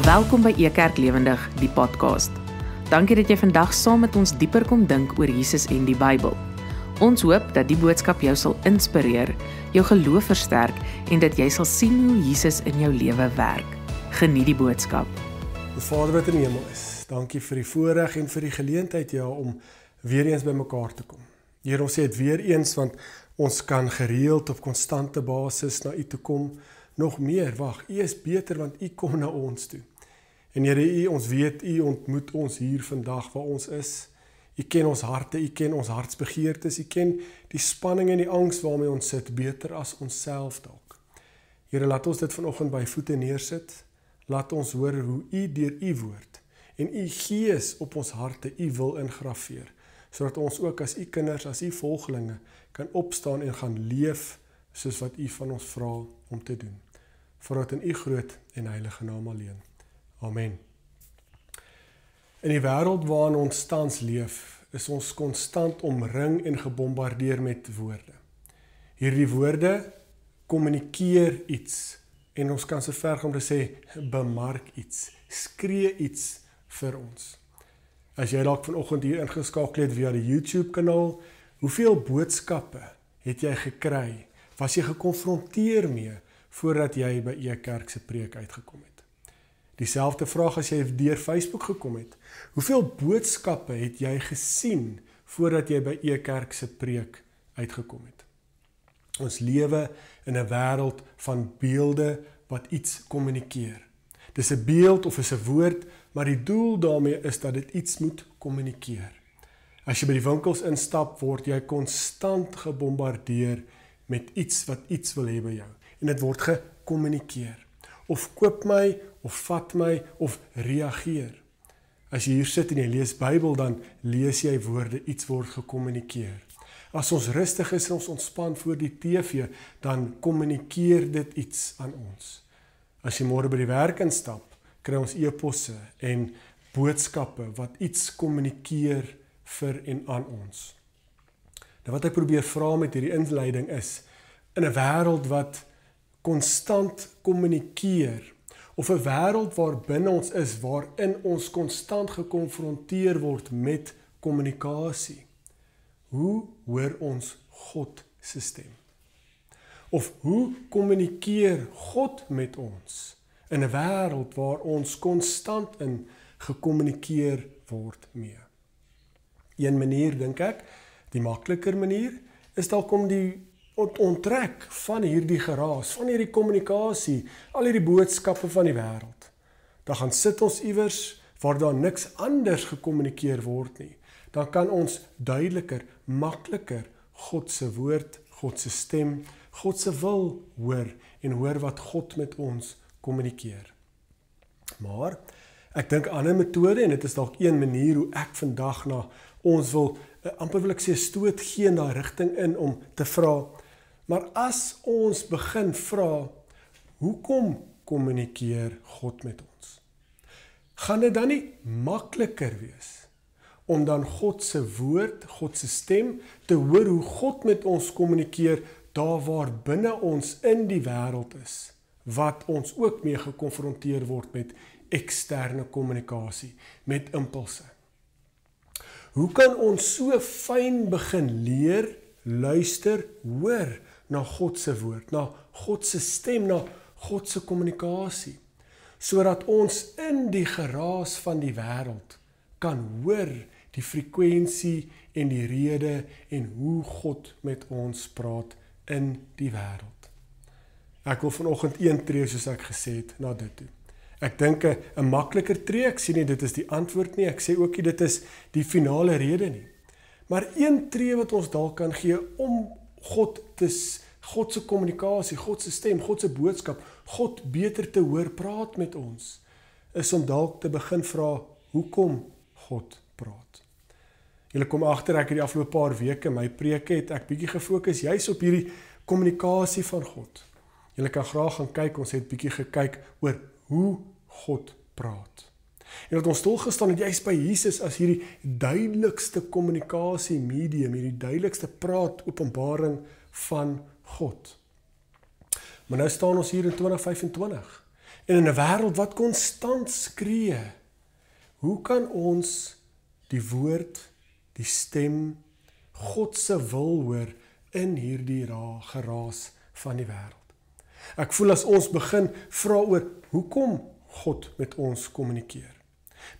Welkom by Ekerk Lewendig, die podcast. Dankie dat jy vandag saam met ons dieper kom dink oor Jesus en die Bybel. Ons hoop dat die boodskap jou sal inspireer, jou geloof versterk en dat jy sal sien hoe Jesus in jou lewe werk. Geniet die boodskap. Ons Vader wat in die hemel is, dankie vir die voorreg en vir die geleentheid om weer eens by mekaar te kom. Here, ons sê dit weer eens, want ons kan gereeld op konstante basis na U toe kom. Nog meer, U is beter, want U kom na ons toe. En Here, ons weet, U ontmoet ons hier vandag waar ons is. U ken ons harte, U ken ons hartsbegeertes, U ken die spanning en die angs waarmee ons sit, beter as onsself dalk. Here, laat ons dit vanoggend by voete neersit. Laat ons hoor hoe U deur U woord en U Gees op ons harte U wil ingrafeer, sodat ons ook as U kinders, as U volgelinge kan opstaan en gaan leef soos wat U van ons vra om te doen. Voordat in U groot en heilige naam alleen. Amen. In die wêreld waarin ons tans leef, is ons konstant omring en gebombardeer met woorde. Hierdie woorde kommunikeer iets en ons kan so ver gaan om te sê, bemark iets, skree iets vir ons. As jy dalk vanoggend hier ingeskakel het via die YouTube kanaal, hoeveel boodskappe het jy gekry? Was jy gekonfronteer mee voordat jy by Ekerk se preek uitgekom het? Dieselfde vraag as jy deur Facebook gekom het. Hoeveel boodskappe het jy gesien voordat jy by Ekerk se preek uitgekom het? Ons lewe in 'n wêreld van beelde wat iets kommunikeer. Dis 'n beeld of is 'n woord, maar die doel daarmee is dat dit iets moet kommunikeer. As jy by die winkels instap, word jy konstant gebombardeer met iets wat iets wil hê by jou. En dit word gekommunikeer. Of koop my, of vat my, of reageer. As jy hier sit en jy lees Bybel, dan lees jy woorde, iets word gekommunikeer. As ons rustig is en ons ontspan voor die TV, dan kommunikeer dit iets aan ons. As jy môre by die werk instap, kry ons e-posse en boodskappe wat iets kommunikeer vir en aan ons. Nou wat ek probeer vra met hierdie inleiding is, in 'n wêreld wat konstant kommunikeer, of 'n wêreld waar binne ons is, waarin ons konstant gekonfronteer word met kommunikasie, hoe hoor ons God se stem? Of hoe kommunikeer God met ons in 'n wêreld waar ons konstant in gekommunikeer word mee? Een manier, dink ek, die makliker manier, is dalk om die onttrek van hierdie geraas, van hierdie kommunikasie, al hierdie boodskappe van die wêreld. Dan gaan sit ons iewers waar daar niks anders gekommunikeer word nie. Dan kan ons duideliker, makliker God se woord, God se stem, God se wil hoor en hoor wat God met ons kommunikeer. Maar ek dink 'n ander metode, en dit is dalk een manier hoe ek vandag na ons wil, amper wil ek sê, stoot gee in daai rigting in om te vra, maar as ons begin vra, hoekom kommunikeer God met ons? Gaan dit dan nie makliker wees om dan God se woord, God se stem, te hoor hoe God met ons kommunikeer, daar waar binne ons in die wêreld is, wat ons ook mee gekonfronteer word met eksterne kommunikasie, met impulse. Hoe kan ons so fyn begin leer, luister, hoor na God se woord, na God se stem, na God se kommunikasie, sodat ons in die geraas van die wêreld kan hoor die frekwensie en die rede en hoe God met ons praat in die wêreld. Ek wil vanoggend een tree, soos ek gesê het, na dit toe. Ek dink 'n makliker tree, ek sê nie dit is die antwoord nie, ek sê ook nie dit is die finale rede nie. Maar een tree wat ons dalk kan gee om God se kommunikasie, God se stem, God se boodskap, God beter te hoor praat met ons, is om dalk te begin vra, hoekom God praat. Julle kom agter, ek het die afgelope paar weke, my preke het ek bietjie gefokus juis op hierdie kommunikasie van God. Julle kan graag gaan kyk, ons het bietjie gekyk oor hoe God praat. En dat ons stilgestaan het juist by Jesus as hierdie duidelikste kommunikasie medium, hierdie duidelikste praat, openbaring van God. Maar nou staan ons hier in 2025 En in 'n wêreld wat konstant skree, hoe kan ons die woord, die stem, God se wil hoor in hierdie geraas van die wêreld? Ek voel as ons begin vra oor hoekom God met ons kommunikeer.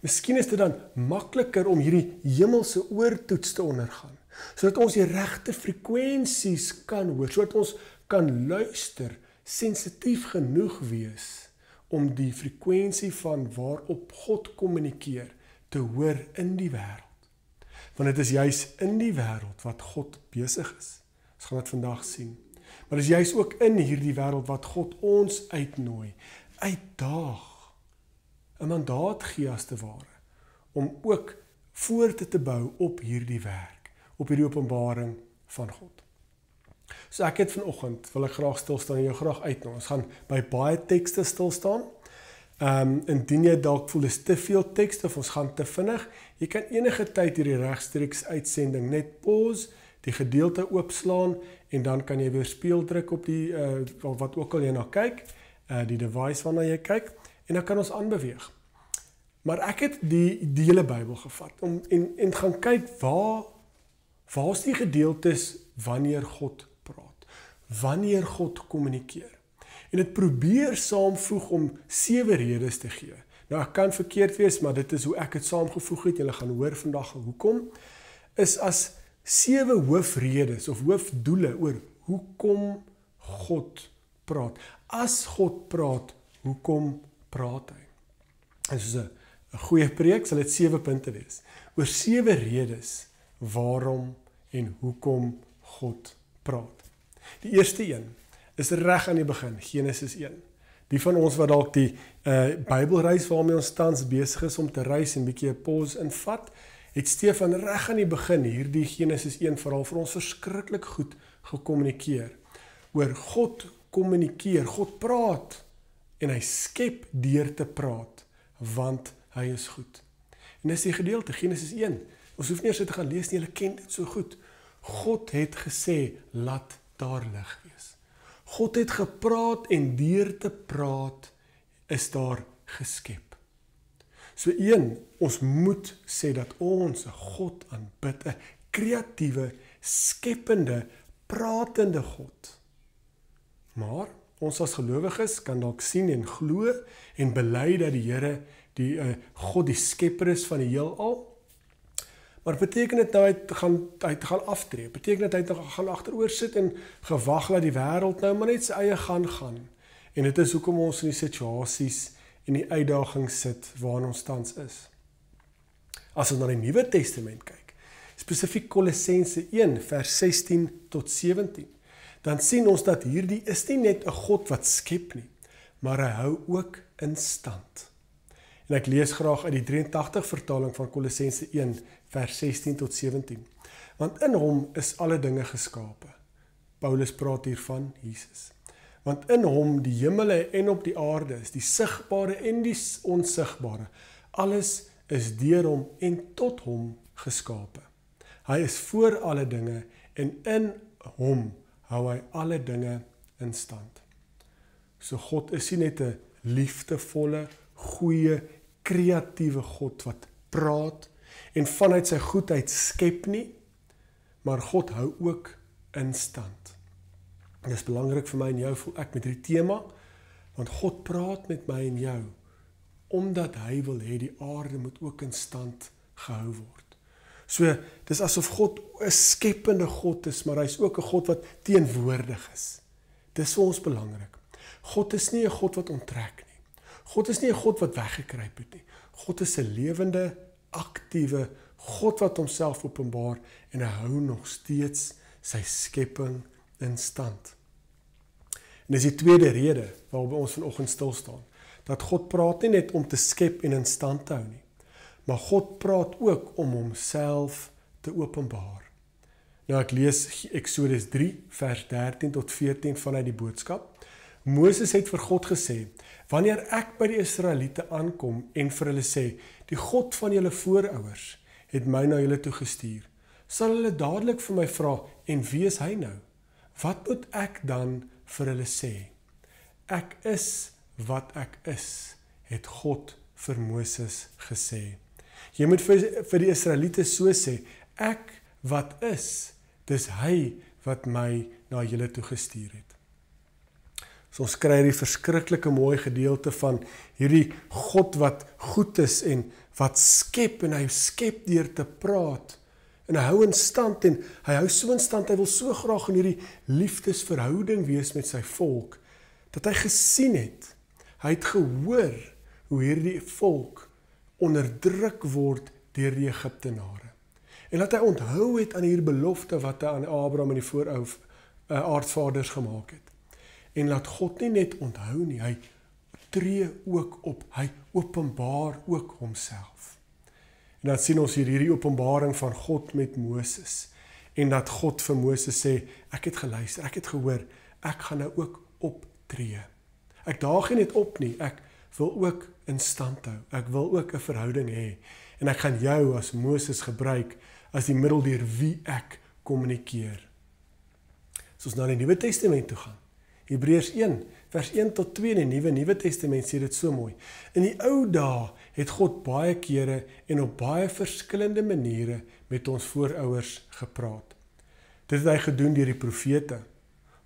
Miskien is dit dan makliker om hierdie hemelse oortoets te ondergaan, sodat ons die regte frekwensies kan hoor, sodat ons kan luister, sensitief genoeg wees om die frekwensie van waarop God kommunikeer te hoor in die wêreld. Want dit is juis in die wêreld wat God besig is. Ons gaan dit vandag sien. Maar dit is juis ook in hierdie wêreld wat God ons uitnooi, uitdaag, 'n mandaat gee as te ware, om ook voort te bou op hierdie werk, op hierdie openbaring van God. So ek het vanoggend, wil ek graag stilstaan en jou graag uitnooi. Ons gaan by baie tekste stilstaan. Indien jy dalk voel dis te veel tekste of ons gaan te vinnig, jy kan enige tyd hierdie regstreeks uitsending net pause, die gedeelte oopslaan en dan kan jy weer speel druk op die wat ook al jy na kyk, die device waarna jy kyk, en dan kan ons aanbeweeg. Maar ek het die hele Bybel gevat en gaan kyk waar is die gedeeltes wanneer God praat, wanneer God kommunikeer. En dit probeer saamvoeg om 7 redes te gee. Nou ek kan verkeerd wees, maar dit is hoe ek het saamgevoeg het. Julle gaan hoor vandag hoekom. Is as 7 hoofredes of hoofdoele oor hoekom God praat. As God praat, hoekom praat hy? En soos 'n goeie preek sal dit 7 punte wees. Oor 7 redes waarom en hoekom God praat. Die eerste een is reg aan die begin, Genesis 1. Die van ons wat dalk die Bybelreis waarmee ons tans besig is om te reis en bietjie 'n pause invat, het Stefan reg aan die begin hierdie Genesis 1 verhaal vir ons verskriklik goed gekommunikeer. Oor God kommunikeer, God praat en hy skep deur te praat, want hy is goed. En dis die gedeelte, Genesis 1. Ons hoef nie eers te gaan lees nie, julle ken dit so goed. God het gesê, laat daar lig wees. God het gepraat en deur te praat is daar geskep. So ons moet sê dat ons 'n God aanbid, 'n kreatiewe, skepende, pratende God. Maar ons as gelowiges kan dalk sien en glo en bely dat die Here die God die skepper is van die heelal. Maar beteken dit nou hy gaan aftree? Beteken dit hy gaan agteroor sit en gewag dat die wêreld nou maar net sy eie gaan? En dit is hoekom ons in die situasies en die uitdagings sit waarin ons tans is. As ons na die Nuwe Testament kyk, spesifiek Kolossense 1 vers 16 tot 17, dan sien ons dat hierdie is nie net 'n God wat skep nie, maar hy hou ook in stand. En ek lees graag uit die 83 vertaling van Kolossense 1 vers 16 tot 17. Want in hom is alle dinge geskape. Paulus praat hier van Jesus. Want in hom die hemele en op die aarde is, die sigbare en die onsigbare. Alles is deur hom en tot hom geskape. Hy is voor alle dinge en in hom hou hy alle dinge in stand. So God is nie net 'n liefdevolle, goeie, kreatiewe God wat praat en vanuit sy goedheid skep nie, maar God hou ook in stand. Dit is belangrik vir my en jou, voel ek met hierdie tema, want God praat met my en jou, omdat hy wil hê die aarde moet ook in stand gehou word. So, dis asof God 'n skepende God is, maar hy is ook 'n God wat teenwoordig is. Dis vir ons belangrik. God is nie 'n God wat onttrek nie. God is nie 'n God wat weggekruip het nie. God is 'n lewende, aktiewe God wat homself openbaar en hy hou nog steeds sy skepping in stand. En dis die tweede rede waarop ons vanoggend stil staan, dat God praat nie net om te skep en in stand te hou nie, maar God praat ook om homself te openbaar. Nou ek lees Eksodus 3 vers 13 tot 14 vanuit die boodskap. Moses het vir God gesê, wanneer ek by die Israeliete aankom en vir hulle sê, die God van julle voorouers het my na julle toe gestuur, sal hulle dadelik vir my vra, en wie is hy nou? Wat moet ek dan vir hulle sê? Ek is wat ek is, het God vir Moses gesê. Jy moet vir die Israeliete so sê, ek wat is, dis hy wat my na julle toe gestuur het. So ons kry hierdie verskriklike mooi gedeelte van hierdie God wat goed is en wat skep en hy skep deur te praat. En hy hou in stand en hy hou so in stand, hy wil so graag in hierdie liefdesverhouding wees met sy volk, dat hy gesien het, hy het gehoor hoe hierdie volk onderdruk word deur die Egiptenare. En dat hy onthou het aan hierdie belofte wat hy aan Abraham en die aardsvaders gemaak het. En laat God nie net onthou nie, hy tree ook op, hy openbaar ook homself. En dan sien ons hierdie openbaring van God met Moses, en dat God vir Moses sê, ek het geluister, ek het gehoor, ek gaan nou ook optree. Ek daag nie net op nie, ek wil ook in stand hou, ek wil ook 'n verhouding hê, en ek gaan jou as Moses gebruik, as die middel deur wie ek kommunikeer. So ons na die Nuwe Testament toe gaan. Hebreërs 1, vers 1 tot 2 in die Nuwe Testament sê dit so mooi. In die ou dae het God baie kere en op baie verskillende maniere met ons voorouers gepraat. Dit het hy gedoen deur die profete,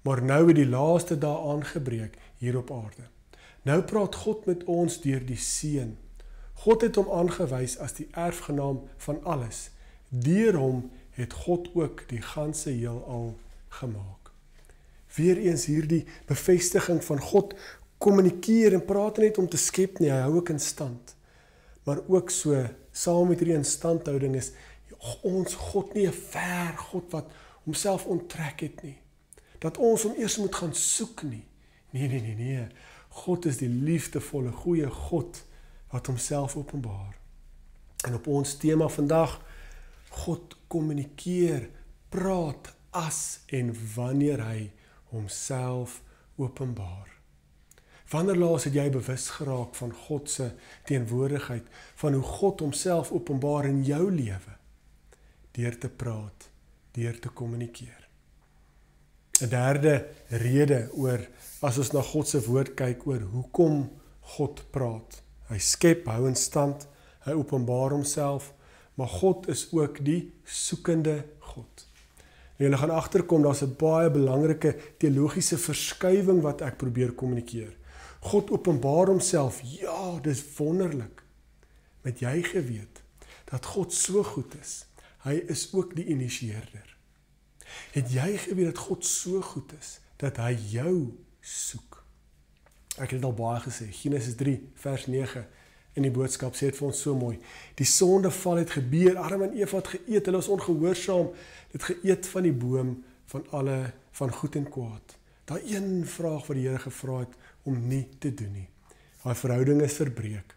maar nou het die laaste dae aangebreek hier op aarde. Nou praat God met ons deur die Seun. God het hom aangewys as die erfgenaam van alles. Deur hom het God ook die ganse heelal gemaak. Weereens hierdie bevestiging van God kommunikeer en praat net om te skep nie, hy hou ook in stand. Maar ook so, saam met hierdie instandhouding is ons God nie 'n ver God wat homself onttrek het nie. Dat ons hom eers moet gaan soek nie. Nee. God is die liefdevolle, goeie God wat homself openbaar. En op ons tema vandag, God kommunikeer, praat as en wanneer hy homself openbaar. Wanneer laas het jy bewus geraak van God se teenwoordigheid, van hoe God homself openbaar in jou lewe? Deur te praat, deur te kommunikeer. 'n derde rede oor, as ons na God se woord kyk, oor hoekom God praat. Hy skep, hou in stand, hy openbaar homself, maar God is ook die soekende God. En julle gaan agterkom, daar's 'n baie belangrike teologiese verskuiwing wat ek probeer kommunikeer. God openbaar homself, ja, dis wonderlik. Met jy geweet, dat God so goed is, hy is ook die initieerder. Het jy geweet dat God so goed is, dat hy jou soek? Ek het dit al baie gesê, Genesis 3 vers 9 in die boodskap sê dit vir ons so mooi. Die sondeval het gebeur, Adam en Eva het geëet, hulle was ongehoorsaam, het geëet van die boom van goed en kwaad. Daai een vraag wat die Here gevra het om nie te doen nie. Daai verhouding is verbreek.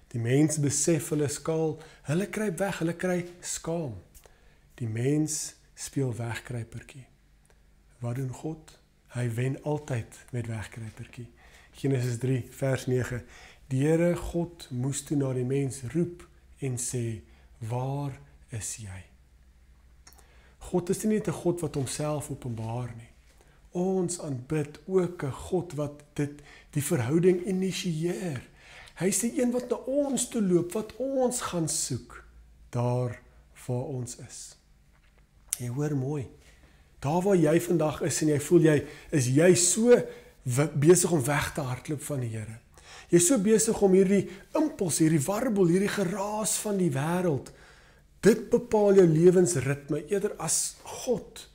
Die mens besef hulle skaal, hulle kruip weg, hulle kry skaam. Die mens speel wegkruipertjie. Wat doen God? Hy wen altyd met wegkruipertjie. Genesis 3 vers 9. Die Here God moes toe na die mens roep en sê, waar is jy? God is nie net 'n God wat homself openbaar nie. Ons aanbid ook 'n God wat die verhouding initieer. Hy is die een wat na ons toe loop, wat ons gaan soek, daar waar ons is. Jy hoor mooi, daar waar jy vandag is en jy voel is jy so besig om weg te hardloop van die Here. Jy is so besig om hierdie impuls, hierdie warbel, hierdie geraas van die wêreld, dit bepaal jou lewensritme eerder as God.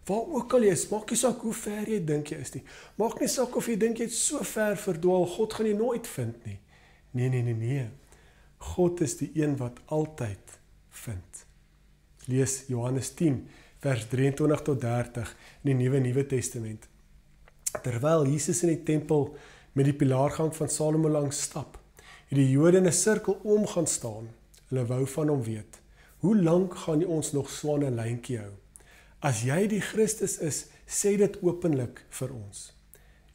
Waar ook al jy is, maak nie saak hoe ver jy dink jy is nie. Maak nie saak of jy dink jy het so ver verdwaal, God gaan jy nooit vind nie. Nee. God is die een wat altyd vind. Lees Johannes 10, vers 23 tot 30 in die Nuwe Testament. Terwyl Jesus in die tempel met die pilaargang van Salomo langs stap, het die Jode in 'n sirkel om gaan staan. Hulle wou van hom weet, hoe lank gaan jy ons nog so 'n lyntjie hou? As jy die Christus is, sê dit openlik vir ons.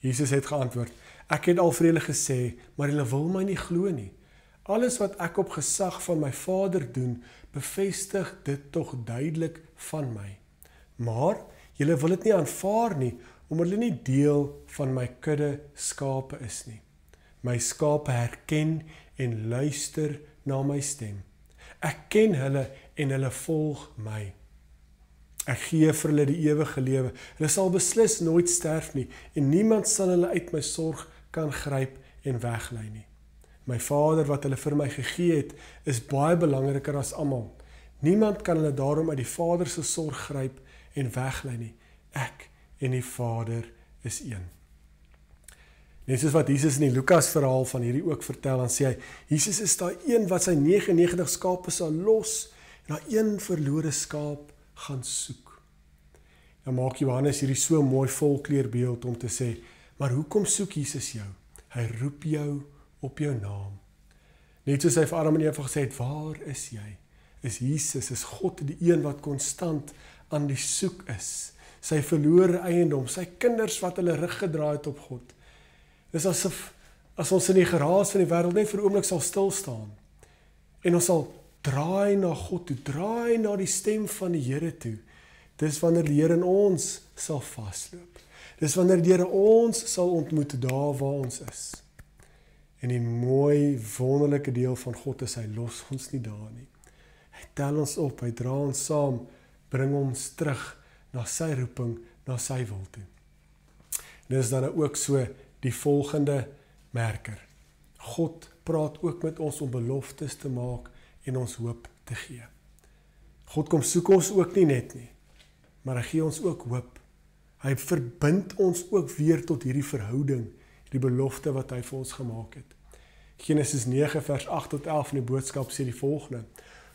Jesus het geantwoord, ek het al vir julle gesê, maar julle wil my nie glo nie. Alles wat ek op gesag van my Vader doen, bevestig dit tog duidelik van my. Maar julle wil dit nie aanvaar nie, omdat julle nie deel van my kudde skape is nie. My skape herken en luister na my stem. Ek ken hulle en hulle volg my. Ek gee vir hulle die ewige lewe. Hulle sal beslis nooit sterf nie en niemand sal hulle uit my sorg kan gryp en weglei nie. My Vader wat hulle vir my gegee het, is baie belangriker as almal. Niemand kan hulle daarom uit die Vader se sorg gryp en weglei nie. Ek en die Vader is een. Net soos wat Jesus in die Lukas verhaal van hierdie ook vertel, dan sê hy, Jesus is daai een wat sy 99 skape sal los en daai een verlore skaap gaan soek. Dan maak Johannes hierdie so mooi volkleurbeeld om te sê, maar hoekom soek Jesus jou? Hy roep jou op jou naam. Net soos hy vir Adam en Eva gesê het, waar is jy? Is Jesus, is God die een wat konstant aan die soek is. Sy verlore eiendom, sy kinders wat hulle rug gedraai het op God. Dis asof as ons in die geraas van die wêreld net vir 'n oomblik sal stil staan en ons sal draai na God toe, draai na die stem van die Here toe. Dis wanneer die Here in ons sal vasloop. Dis wanneer die Here ons sal ontmoet daar waar ons is. En die mooi, wonderlike deel van God is, hy los ons nie daar nie. Hy tel ons op, hy dra ons saam, bring ons terug na sy roeping, na sy wil toe. En dis dan ook so die volgende merker. God praat ook met ons om beloftes te maak en ons hoop te gee. God kom soek ons ook nie net nie, maar hy gee ons ook hoop. Hy verbind ons ook weer tot hierdie verhouding, die belofte wat hy vir ons gemaak het. Genesis 9 vers 8 tot 11 in die boodskap sê die volgende.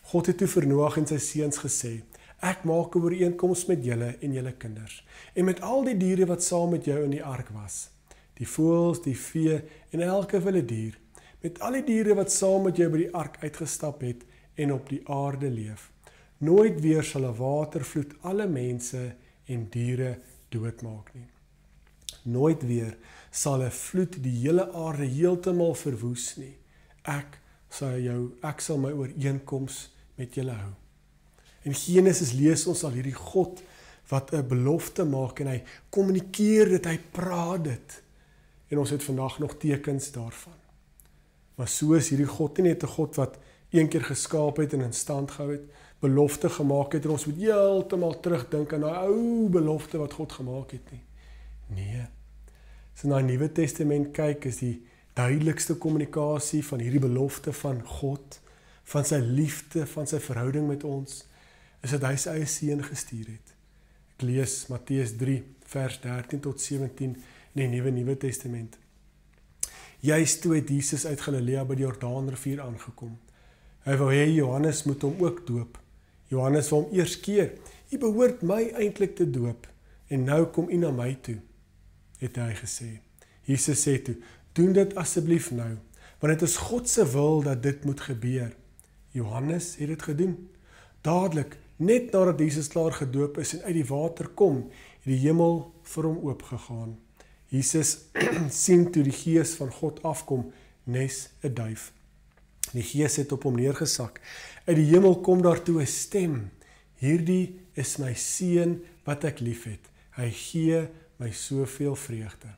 God het toe vir Noag en sy seuns gesê, ek maak 'n ooreenkoms met julle en julle kinders, en met al die diere wat saam met jou in die ark was, die voëls, die vee en elke wilde dier, met al die diere wat saam met jou by die ark uitgestap het en op die aarde leef. Nooit weer sal 'n watervloed alle mense en diere doodmaak nie. Nooit weer sal 'n vloed die hele aarde heeltemal verwoes nie. Ek sal my ooreenkoms met julle hou. In Genesis lees ons al hierdie God wat 'n belofte maak en hy kommunikeer dit, hy praat dit. En ons het vandag nog tekens daarvan. Maar so is hierdie God nie net 'n God wat een keer geskaap het en in stand gehou het, belofte gemaak het en ons moet heeltemal terugdink aan daai ou belofte wat God gemaak het nie. Nee. As jy na die Nuwe Testament kyk, is die duidelikste kommunikasie van hierdie belofte van God, van sy liefde, van sy verhouding met ons, is dat hy sy eie seun gestuur het. Ek lees Matteus 3 vers 13 tot 17 in die Nuwe Testament. Juist toe het Jesus uit Galilea by die Jordaanrivier aangekom. Hy wou hê Johannes moet hom ook doop. Johannes wou hom eers keer. U behoort my eintlik te doop en nou kom u na my toe, het hy gesê. Jesus sê toe, doen dit asseblief nou, want dit is God se wil dat dit moet gebeur. Johannes het dit gedoen. Dadelik, net nadat Jesus klaar gedoop is en uit die water kom, het die hemel vir hom oopgegaan. Jesus sien toe die Gees van God afkom, nes 'n duif. Die Gees het op hom neergesak. Uit die hemel kom daartoe 'n stem. Hierdie is my seun wat ek liefhet. Hy gee my soveel vreugde.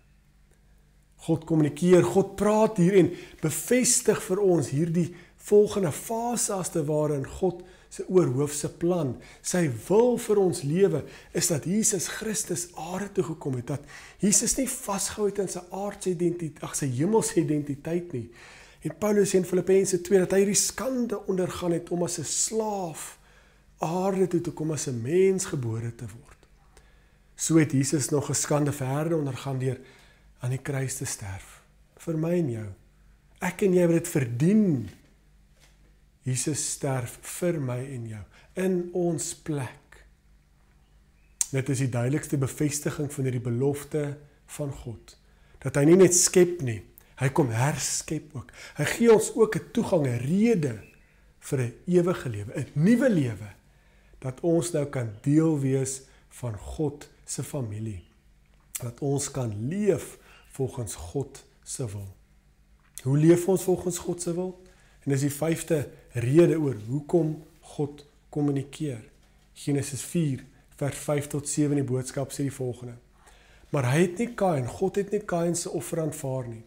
God kommunikeer, God praat hier en bevestig vir ons hierdie volgende fase as te ware in God se oorhoofse plan. Sy wil vir ons lewe is dat Jesus Christus aarde toe gekom het, dat Jesus nie vasgehou het in sy aardse identiteit, sy hemelse identiteit nie. En Paulus sê in Filippense 2 dat hy hierdie skande ondergaan het om as 'n slaaf aarde toe te kom, as 'n mens gebore te word. So het Jesus nog 'n skande verder ondergaan deur aan die kruis te sterf. Vir my en jou. Ek en jy het dit verdien. Jesus sterf vir my en jou, in ons plek. Dit is die duidelikste bevestiging van hierdie belofte van God. Dat hy nie net skep nie, hy kom herskep ook. Hy gee ons ook 'n toegang, 'n rede vir 'n ewige lewe, 'n nuwe lewe, dat ons nou kan deel wees van God se familie. Dat ons kan leef volgens God se wil. Hoe leef ons volgens God se wil? En dis die 5de rede oor hoekom God kommunikeer. Genesis 4 vers 5 tot 7 in die boodskap sê die volgende. Maar God het nie Kain se offer aanvaar nie.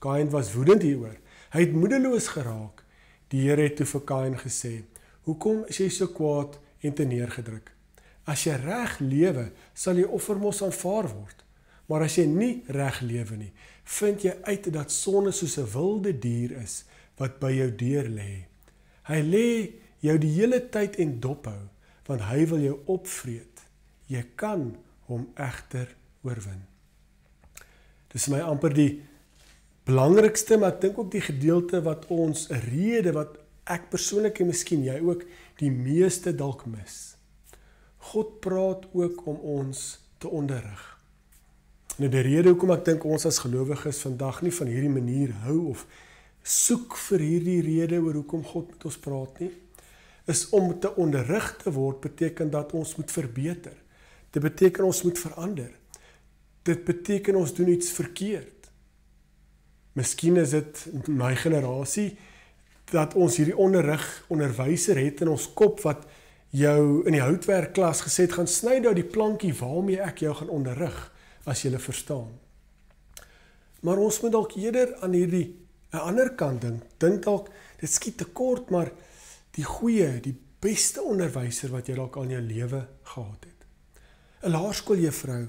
Kain was woedend hieroor. Hy het moedeloos geraak. Die Here het toe vir Kain gesê, hoekom is jy so kwaad en te neergedruk? As jy reg lewe, sal jy offer mos aanvaar word. Maar as jy nie reg lewe nie, vind jy uit dat sonde soos 'n wilde dier is, wat by jou deur lê. Hy lê jou die hele tyd en dophou, want hy wil jou opvreet. Jy kan hom egter oorwin. Dis my amper die belangrikste, maar ek dink ook die gedeelte wat ons 'n rede, wat ek persoonlik en miskien jy ook, die meeste dalk mis. God praat ook om ons te onderrig. En die rede hoekom ek dink ons as gelowiges vandag nie van hierdie manier hou of soek vir hierdie rede oor hoekom God met ons praat nie, is om te onderrig te word beteken dat ons moet verbeter. Dit beteken ons moet verander. Dit beteken ons doen iets verkeerd. Miskien is dit in my generasie dat ons hierdie onderwyser het in ons kop wat jou in die houtwerkklas gesê het, gaan sny nou die plankie waarmee ek jou gaan onderrig, as jy verstaan. Maar ons moet dalk eerder aan hierdie 'n ander kant dink dalk, dit skiet te kort, maar die goeie, die beste onderwyser wat jy dalk aan jou lewe gehad het. 'n Laerskooljuffrou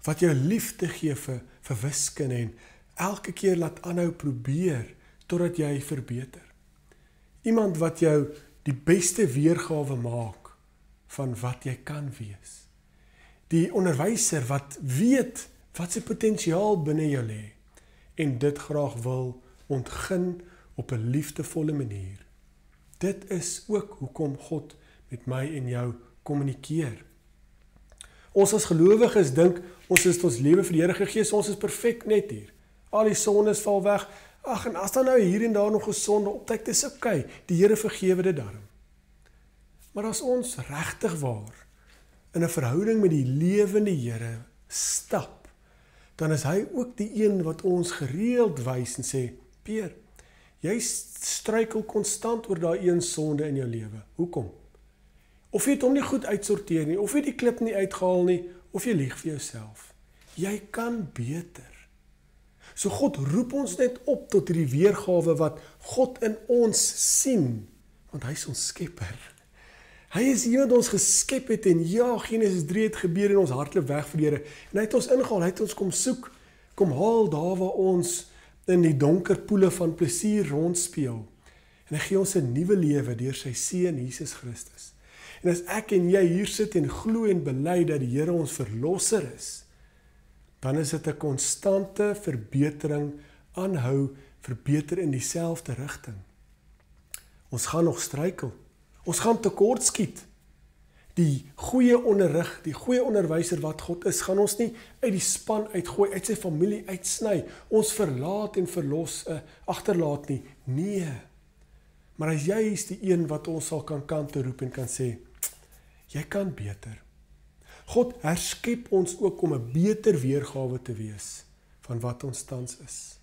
wat jou liefde gee vir wiskunde en elke keer laat aanhou probeer totdat jy verbeter. Iemand wat jou die beste weergawe maak van wat jy kan wees. Die onderwyser wat weet wat sy potensiaal binne jou lê en dit graag wil ontgin op 'n liefdevolle manier. Dit is ook hoekom God met my en jou kommunikeer. Ons as gelowiges dink, ons is ons lewe vir die Here gegee, ons is perfek net hier. Al die sondes val weg. Ag, en as dan nou hier en daar nog 'n sonde opduik, dis oukei. Die Here vergewe dit daarom. Maar as ons regtig waar in 'n verhouding met die lewende Here stap, dan is hy ook die een wat ons gereeld wys en sê, Peer, jy struikel konstant oor daai een sonde in jou lewe. Hoekom? Of jy het hom nie goed uitsorteer nie, of jy die klip nie uitgehaal nie, of jy lieg vir jouself. Jy kan beter. So God roep ons net op tot hierdie weergawe wat God in ons sien, want hy is ons skepper. Hy is iemand ons geskep het en ja, Genesis 3 het gebeur en ons hardloop weg vir die Here. En hy het ons ingehaal, hy het ons kom soek, kom haal daar waar ons in die donker poele van plesier rondspeel. En hy gee ons 'n nuwe lewe deur sy Seun Jesus Christus. En as ek en jy hier sit en glo en bely dat die Here ons verlosser is, dan is dit 'n konstante verbetering, aanhou, verbeter in dieselfde rigting. Ons gaan nog struikel. Ons gaan tekort skiet. Die goeie onderrig, die goeie onderwyser wat God is, gaan ons nie uit die span uitgooi, uit sy familie uitsny, ons verlaat en agterlaat nie. Nee. Maar as jy is die een wat ons sal kan kante roep en kan sê, jy kan beter. God herskep ons ook om 'n beter weergawe te wees van wat ons tans is.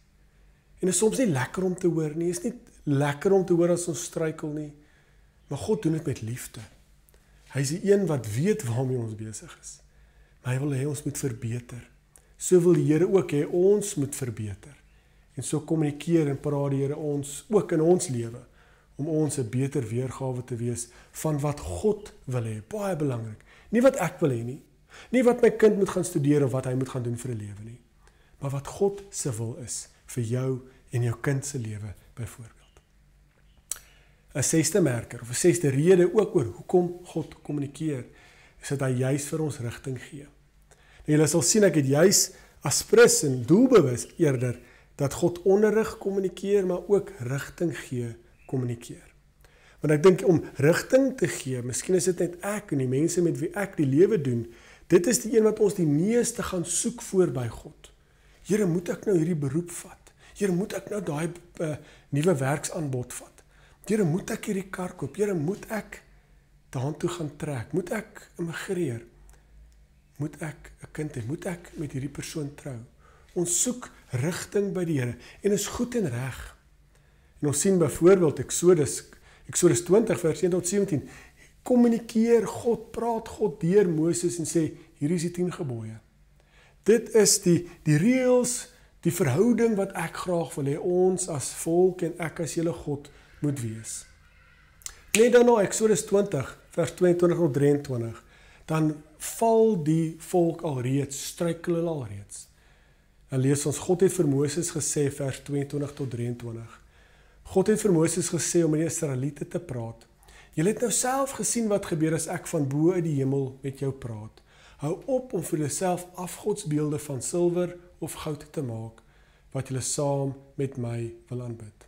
En dit is soms nie lekker om te hoor nie, is nie lekker om te hoor as ons struikel nie, maar God doen dit met liefde. Hy is die een wat weet waarmee ons besig is. Maar hy wil hê ons moet verbeter. So wil die Here ook hê ons moet verbeter. En so kommunikeer en praat die Here ons ook in ons lewe om ons 'n beter weergawe te wees van wat God wil hê. Baie belangrik. Nie wat ek wil hê nie. Nie wat my kind moet gaan studeer of wat hy moet gaan doen vir 'n lewe nie. Maar wat God se wil is vir jou en jou kind se lewe byvoorbeeld. 'n 6de merker of 'n 6de rede ook oor hoekom God kommunikeer, is dat hy juis vir ons rigting gee. Nou julle sal sien ek het juis aspres en doelbewus eerder dat God onderrig kommunikeer, maar ook rigting gee kommunikeer. Want ek dink om rigting te gee, miskien is dit net ek en die mense met wie ek die lewe doen, dit is die een wat ons die meeste gaan soek voor by God. Here, moet ek nou hierdie beroep vat? Here, moet ek nou daai nuwe werksaanbod vat? Here, moet ek hierdie kar koop? Here, moet ek daartoe gaan trek? Moet ek immigreer? Moet ek 'n kind hê? Moet ek met hierdie persoon trou? Ons soek rigting by die Here en is goed en reg. En ons sien byvoorbeeld Eksodus 20 vers 1 tot 17. Kommunikeer God, praat God deur Moses en sê, hier is die 10 gebooie. Dit is die reëls, Die verhouding wat ek graag wil hê ons as volk en ek as julle God moet wees. Net daarna Eksodus 20 vers 22 tot 23, dan val die volk alreeds, struikel hulle alreeds. Dan lees ons, God het vir Moses gesê, vers 22 tot 23. God het vir Moses gesê om met die Israeliete te praat. Julle het nou self gesien wat gebeur as ek van bo uit die hemel met jou praat. Hou op om vir jouself afgodsbeelde van silwer of goud te maak, wat julle saam met my wil aanbid.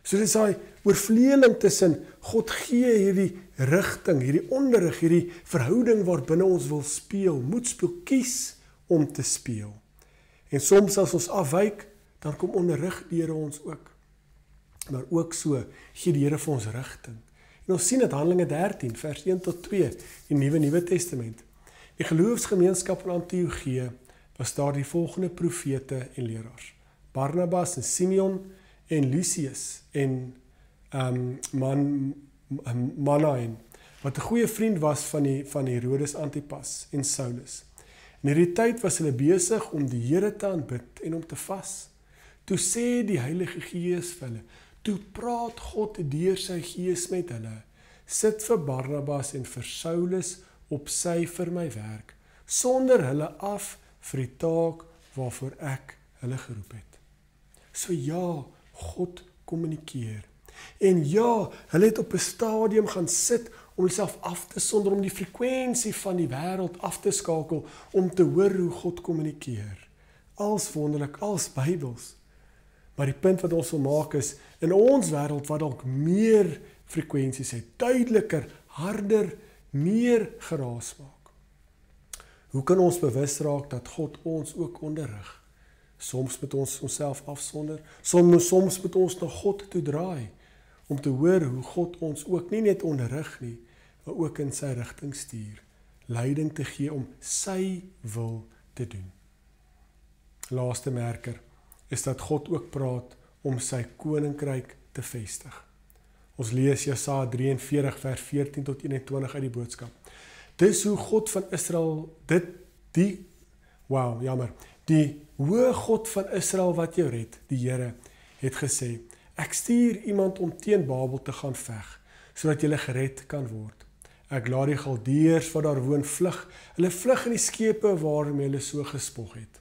So dit is daai oorvleeling tussen God gee hierdie rigting, hierdie onderrig, hierdie verhouding waarbinne ons wil speel, moet speel, kies om te speel. En soms as ons afwyk, dan kom onderrig die Here ons ook. Maar ook so gee die Here vir ons rigting. En ons sien dit Handelinge 13 vers 1 tot 2 in Nuwe Testament. Die geloofsgemeenskap van Antiochië was daar die volgende profete en leraars: Barnabas en Simeon en Lucius en Manaen, wat 'n goeie vriend was van Herodes Antipas en Saulus. In hierdie tyd was hulle besig om die Here te aanbid en om te vas. Toe sê die Heilige Gees vir hulle, toe praat God deur sy Gees met hulle, sit vir Barnabas en vir Saulus op sy vir my werk, sonder hulle af vir die taak waarvoor ek hulle geroep het. So ja, God kommunikeer. En ja, hulle het op 'n stadium gaan sit om homself af te sonder, om die frekwensie van die wêreld af te skakel, om te hoor hoe God kommunikeer. Als wonderlik, als Bybels. Maar die punt wat ons wil maak is, in ons wêreld wat dalk meer frekwensies het, duideliker, harder, meer geraas maak. Hoe kan ons bewus raak dat God ons ook onderrig? Soms moet ons onsself afsonder, soms moet ons na God toe draai, om te hoor hoe God ons ook nie net onderrig nie, maar ook in sy rigting stuur, leiding te gee om sy wil te doen. Laaste merker is dat God ook praat om sy koninkryk te vestig. Ons lees Jesaja 43 vers 14 tot 21 uit die boodskap. Dis hoe God van Israel, die hoë God van Israel wat jou red, die Here, het gesê, ek stuur iemand om teen Babel te gaan veg, sodat julle gered kan word. Ek laat die Galdeërs wat daar woon vlug, hulle vlug in die skepe waarmee hulle so gespog het.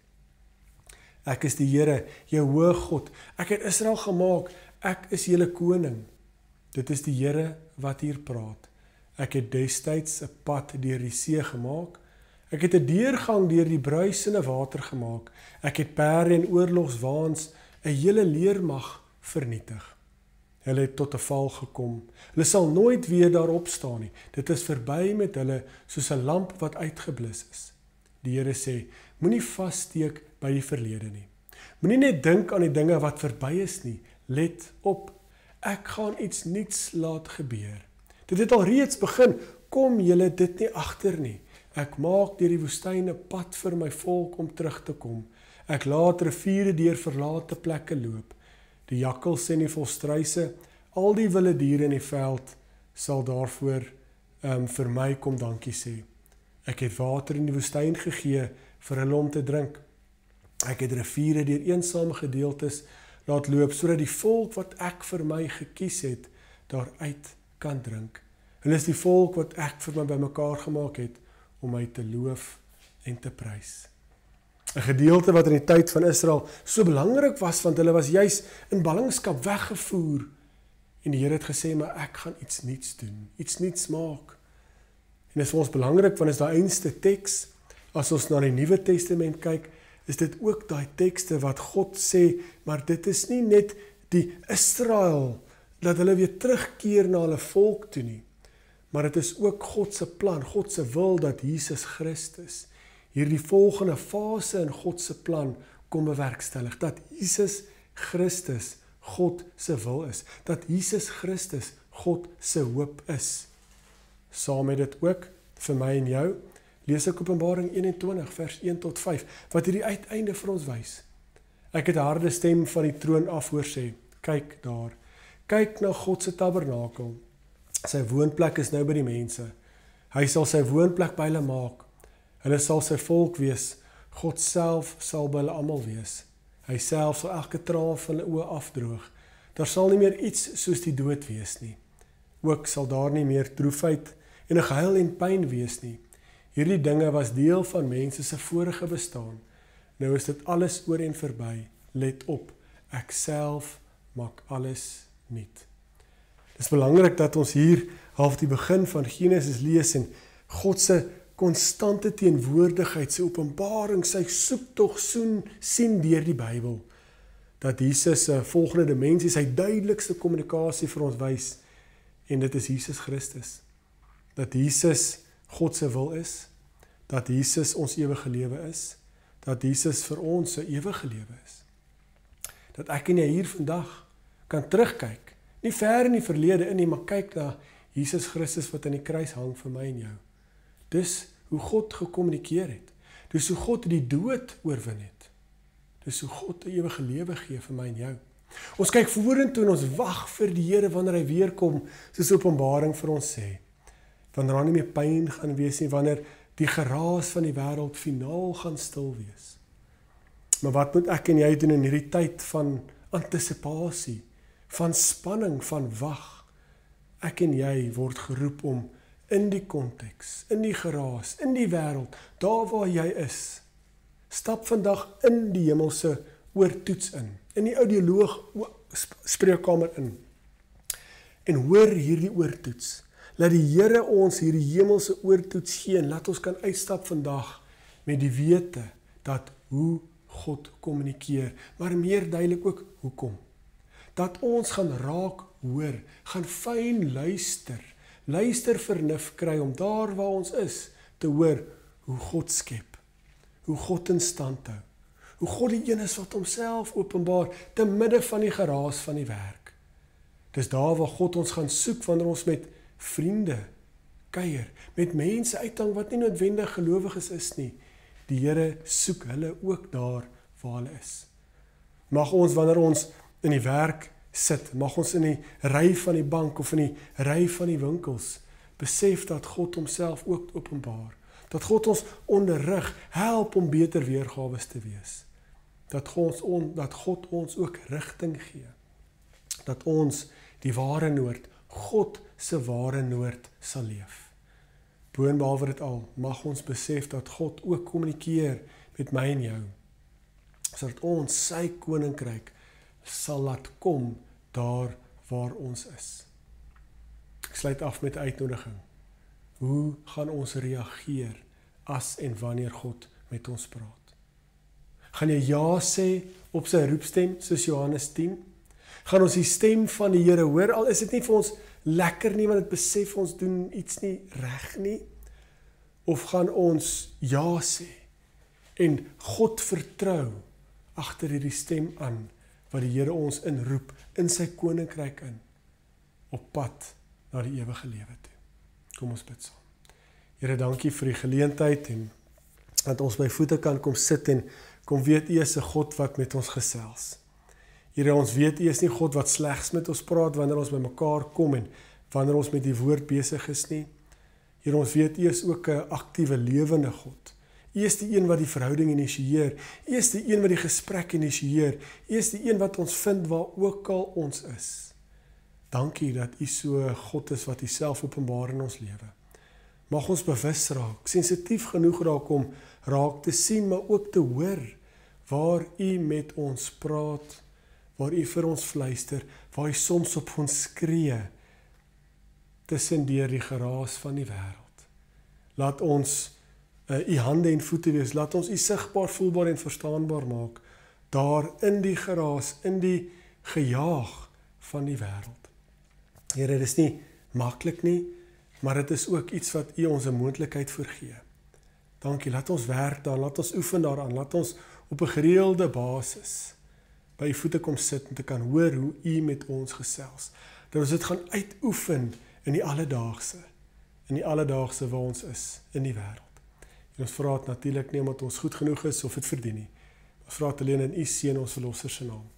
Ek is die Here, jou hoë God, ek het Israel gemaak, ek is julle koning. Dit is die Here wat hier praat. Ek het destyds 'n pad deur die see gemaak, ek het 'n deurgang deur die bruisende water gemaak, ek het perde en oorlogswaans, 'n hele leermag vernietig. Hulle het tot 'n val gekom, hulle sal nooit weer daarop staan nie, dit is verby met hulle soos 'n lamp wat uitgeblus is. Die Here sê, moenie vassteek by die verlede nie. Moenie net dink aan die dinge wat verby is nie, let op, ek gaan iets nuuts laat gebeur. Dit het al reeds begin, kom julle dit nie agter nie. Ek maak deur die woestyn 'n pad vir my volk om terug te kom. Ek laat riviere deur verlate plekke loop. Die jakkals en die volstruise, al die wilde diere in die veld, sal daarvoor vir my kom dankie sê. Ek het water in die woestyn gegee vir hulle om te drink. Ek het riviere deur eensame gedeeltes laat loop, sodat die volk wat ek vir my gekies het, daaruit kan drink. Hulle is die volk wat ek vir my bymekaar gemaak het, om my te loof en te prys. 'n gedeelte wat in die tyd van Israel so belangrik was, want hulle was juis in ballingskap weggevoer, en die Here het gesê, maar ek gaan iets nuuts doen, iets nuuts maak. En dit is vir ons belangrik, want is daai einste teks, as ons na die Nuwe Testament kyk, is dit ook daai tekste wat God sê, maar dit is nie net die Israel, dat hulle weer terugkeer na hulle volk toe nie, maar dit is ook God se plan, God se wil, dat Jesus Christus hierdie volgende fase in God se plan kom bewerkstellig, dat Jesus Christus God se wil is, dat Jesus Christus God se hoop is. Saam met dit ook, vir my en jou, lees ek Openbaring 21 vers 1 tot 5, wat hierdie uiteinde vir ons wys. Ek het 'n harde stem van die troon af hoor sê, kyk daar, kyk na God se tabernakel, sy woonplek is nou by die mense, hy sal sy woonplek by hulle maak, hulle sal sy volk wees, God self sal by hulle almal wees. Hy self sal elke traan van hulle oë afdroog. Daar sal nie meer iets soos die dood wees nie. Ook sal daar nie meer droefheid en 'n gehuil en pyn wees nie. Hierdie dinge was deel van mense se vorige bestaan. Nou is dit alles oor en verby. Let op, ek self maak alles nuut. Dit is belangrik dat ons hier half die begin van Genesis lees en God se konstante teenwoordigheid, sy openbaring, sy soektog sien deur die Bybel. Dat Jesus 'n volgende dimensie, sy duidelikste kommunikasie vir ons wys, en dit is Jesus Christus. Dat Jesus God se wil is, dat Jesus ons ewige lewe is, dat Jesus vir ons 'n ewige lewe is. Dat ek en jy hier vandag kan terugkyk, nie ver in die verlede in nie, maar kyk na Jesus Christus wat aan die kruis hang vir my en jou. Dis hoe God gekommunikeer het. Dis hoe God die dood oorwin het. Dis hoe God 'n ewige lewe gee vir my en jou. Ons kyk vorentoe en ons wag vir die Here wanneer hy weer kom, soos Openbaring vir ons sê. Wanneer daar nie meer pyn gaan wees nie, wanneer die geraas van die wêreld finaal gaan stil wees. Maar wat moet ek en jy doen in hierdie tyd van antisipasie, van spanning, van wag? Ek en jy word geroep om in die konteks, in die geraas, in die wêreld, daar waar jy is, stap vandag in die hemelse oortoets in die audioloog spreekkamer in, en hoor hierdie oortoets. Laat die Here ons hierdie hemelse oortoets gee, en laat ons kan uitstap vandag met die wete dat hoe God kommunikeer, maar meer duidelik ook hoekom. Dat ons gaan raak hoor, gaan fyn luister vernuf kry om daar waar ons is, te hoor hoe God skep, hoe God in stand hou, hoe God die een is wat homself openbaar, te midde van die geraas van die werk. Dis daar waar God ons gaan soek, wanneer ons met vriende kuier, met mense uithang wat nie noodwendig gelowiges is nie. Die Here soek hulle ook daar waar hulle is. Mag ons, wanneer ons in die werk sit, mag ons in die ry van die bank of in die ry van die winkels besef dat God homself ook openbaar. Dat God ons onderrig, help om beter weergawes te wees. Dat God ons ook rigting gee. Dat ons die ware noord, God se ware noord sal leef. Boonbehalwe dit al, mag ons besef dat God ook kommunikeer met my en jou, sodat ons sy koninkryk sal laat kom daar waar ons is. Ek sluit af met 'n uitnodiging. Hoe gaan ons reageer as en wanneer God met ons praat? Gaan jy ja sê op sy roepstem, soos Johannes 10? Gaan ons die stem van die Here hoor, al is dit nie vir ons lekker nie, want dit besef ons doen iets nie reg nie? Of gaan ons ja sê en God vertrou agter hierdie stem aan, wat die Here ons inroep, in sy koninkryk in, op pad na die ewige lewe toe? Kom ons bid saam. Here, dankie vir die geleentheid, en dat ons by voete kan kom sit, en kom weet U is 'n God wat met ons gesels. Here, ons weet U is nie God wat slegs met ons praat wanneer ons by mekaar kom, en wanneer ons met die woord besig is nie. Here, ons weet U is ook 'n aktiewe, lewende God. U is die een wat die verhouding initieer. U is die een wat die gesprek initieer. U is die een wat ons vind waar ook al ons is. Dankie dat U so God is wat U self openbaar in ons lewe. Mag ons bewus raak, sensitief genoeg raak om raak te sien, maar ook te hoor waar U met ons praat, waar U vir ons fluister, waar U soms op ons skree, tussen deur die geraas van die wêreld. Laat ons U hande en voete wees, laat ons U sigbaar, voelbaar en verstaanbaar maak, daar in die geraas, in die gejaag van die wêreld. Here, dit is nie maklik nie, maar dit is ook iets wat U ons 'n moontlikheid voorgee. Dankie, laat ons werk daar, laat ons oefen daaraan, laat ons op 'n gereelde basis by U voete kom sit en te kan hoor hoe U met ons gesels. Dat ons dit gaan uitoefen in die alledaagse waar ons is in die wêreld. En ons vra dit natuurlik nie omdat ons goed genoeg is of dit verdien nie. Ons vra dit alleen in U seun, ons verlosser se naam,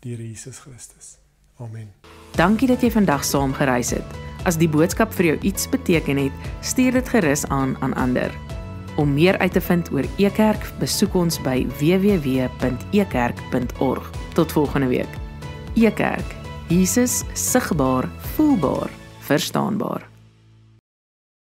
die Here Jesus Christus. Amen. Dankie dat jy vandag saam gereis het. As die boodskap vir jou iets beteken het, stuur dit gerus aan ander. Om meer uit te vind oor Ekerk, besoek ons by www.ekerk.org. Tot volgende week. Ekerk, Jesus sigbaar, voelbaar, verstaanbaar.